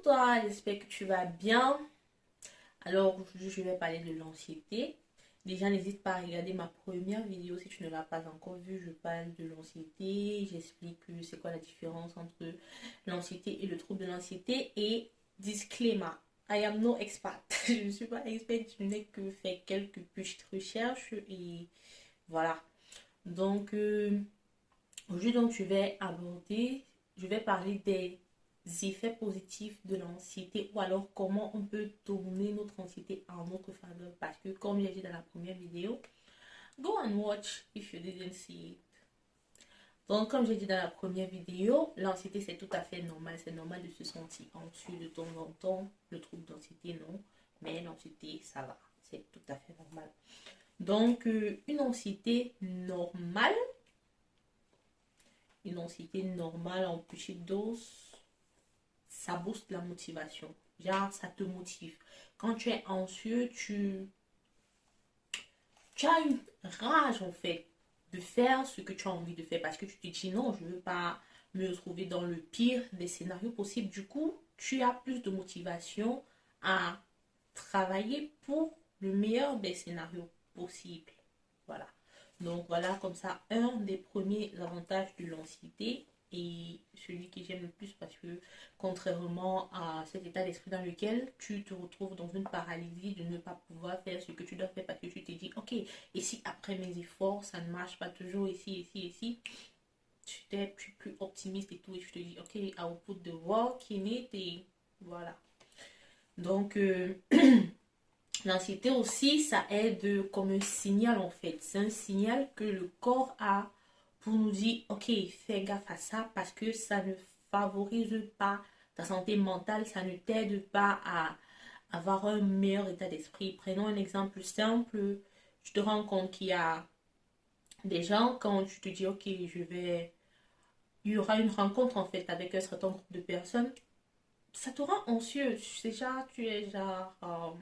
toi, j'espère que tu vas bien. Alors aujourd'hui, je vais parler de l'anxiété. Déjà, n'hésite pas à regarder ma première vidéo si tu ne l'as pas encore vue. Je parle de l'anxiété, j'explique c'est quoi la différence entre l'anxiété et le trouble de l'anxiété. Et disclaimer, I am no expert. Je ne suis pas expert, je n'ai que fait quelques petites recherches et voilà. Donc, aujourd'hui, donc, je vais parler des effets positifs de l'anxiété ou alors comment on peut tourner notre anxiété en notre faveur. Parce que, comme j'ai dit dans la première vidéo, go and watch if you didn't see it. Donc, comme j'ai dit dans la première vidéo, l'anxiété c'est tout à fait normal. C'est normal de se sentir anxieux de temps en temps. Le trouble d'anxiété, non. Mais l'anxiété, ça va. C'est tout à fait normal. Donc, une anxiété normale en petite dose, ça booste la motivation. Genre, ça te motive. Quand tu es anxieux, tu as une rage en fait de faire ce que tu as envie de faire parce que tu te dis non, je ne veux pas me retrouver dans le pire des scénarios possibles. Du coup, tu as plus de motivation à travailler pour le meilleur des scénarios possibles. Voilà. Donc voilà comme ça un des premiers avantages de l'anxiété et celui que j'aime le plus parce que contrairement à cet état d'esprit dans lequel tu te retrouves dans une paralysie de ne pas pouvoir faire ce que tu dois faire parce que tu te dis ok, et si après mes efforts ça ne marche pas toujours, et si tu es plus optimiste et tout et tu te dis ok, I will put the work in it et voilà. Donc l'anxiété aussi, ça aide comme un signal en fait. C'est un signal que le corps a pour nous dire, ok, fais gaffe à ça parce que ça ne favorise pas ta santé mentale, ça ne t'aide pas à avoir un meilleur état d'esprit. Prenons un exemple simple. Tu te rends compte qu'il y a des gens, quand tu te dis, ok, il y aura une rencontre en fait avec un certain groupe de personnes, ça te rend anxieux. Déjà, tu es genre...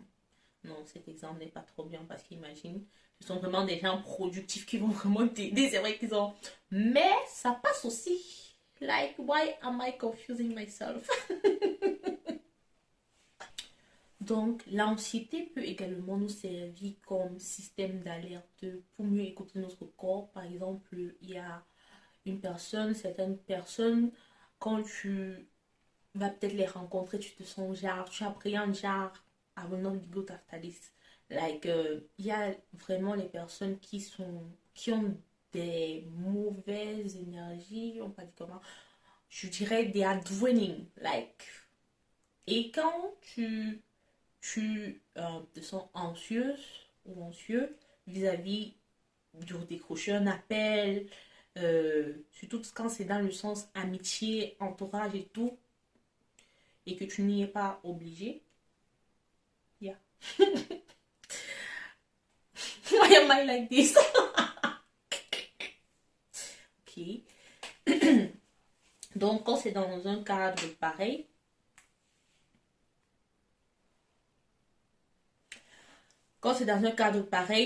non, cet exemple n'est pas trop bien parce qu'imagine, ce sont vraiment des gens productifs qui vont vraiment t'aider. C'est vrai qu'ils ont. Mais ça passe aussi. Like, why am I confusing myself? Donc, l'anxiété peut également nous servir comme système d'alerte pour mieux écouter notre corps. Par exemple, il y a certaines personnes, quand tu vas peut-être les rencontrer, tu te sens genre, tu appréhendes genre, I will not be good after this. Like, il y a vraiment les personnes qui ont des mauvaises énergies, on peut dire comment, je dirais, they are draining, like. Et quand tu te sens anxieuse ou anxieux vis-à-vis de décrocher un appel, surtout quand c'est dans le sens amitié, entourage et tout, et que tu n'y es pas obligé. Yeah. Why am I like this? Ok. Donc, quand c'est dans un cadre pareil,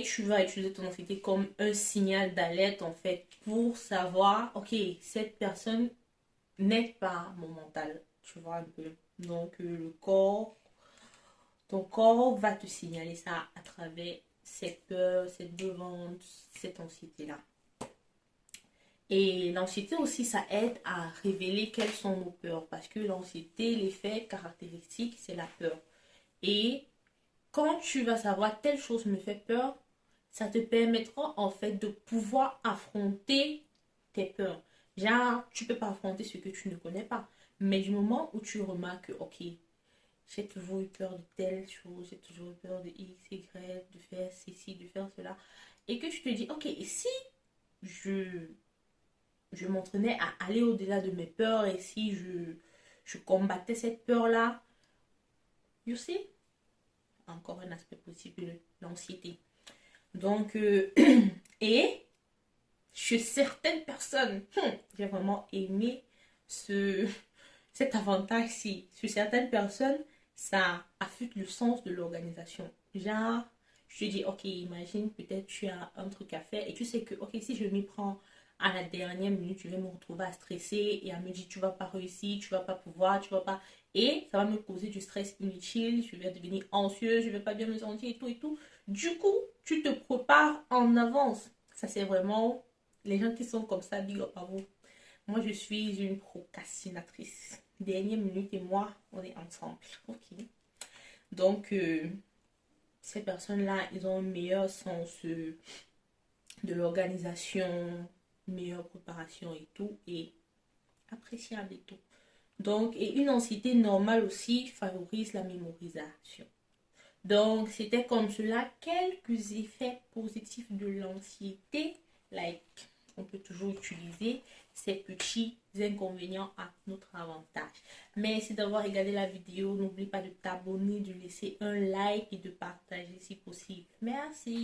tu vas utiliser ton anxiété comme un signal d'alerte en fait pour savoir, ok, cette personne n'aide pas mon mental, tu vois un peu. Donc, ton corps va te signaler ça à travers cette peur, cette demande, cette anxiété-là. Et l'anxiété aussi, ça aide à révéler quelles sont nos peurs. Parce que l'anxiété, l'effet caractéristique, c'est la peur. Et quand tu vas savoir telle chose me fait peur, ça te permettra en fait de pouvoir affronter tes peurs. Genre, tu peux pas affronter ce que tu ne connais pas. Mais du moment où tu remarques, ok, j'ai toujours eu peur de telle chose, j'ai toujours eu peur de X, Y, de faire ceci, de faire cela. Et que tu te dis, ok, et si je m'entraînais à aller au-delà de mes peurs et si je combattais cette peur-là, you see, encore un aspect possible de l'anxiété. Donc, et chez certaines personnes, j'ai vraiment aimé cet avantage-ci. Chez certaines personnes, ça affûte le sens de l'organisation. Genre, je te dis, ok, imagine, peut-être tu as un truc à faire et tu sais que, ok, si je m'y prends à la dernière minute, je vais me retrouver à stresser et à me dire, tu vas pas réussir, tu vas pas pouvoir, tu vas pas. Et ça va me causer du stress inutile, je vais devenir anxieux, je vais pas bien me sentir et tout et tout. Du coup, tu te prépares en avance. Ça, c'est vraiment les gens qui sont comme ça, big up à vous. Moi, je suis une procrastinatrice. Dernière minute et moi, on est ensemble. Ok. Donc, ces personnes-là, ils ont un meilleur sens de l'organisation, meilleure préparation et tout, et appréciable et tout. Donc, et une anxiété normale aussi favorise la mémorisation. Donc, c'était comme cela quelques effets positifs de l'anxiété. Like, on peut toujours utiliser ces petits inconvénients à notre avantage. Merci d'avoir regardé la vidéo. N'oublie pas de t'abonner, de laisser un like et de partager si possible. Merci.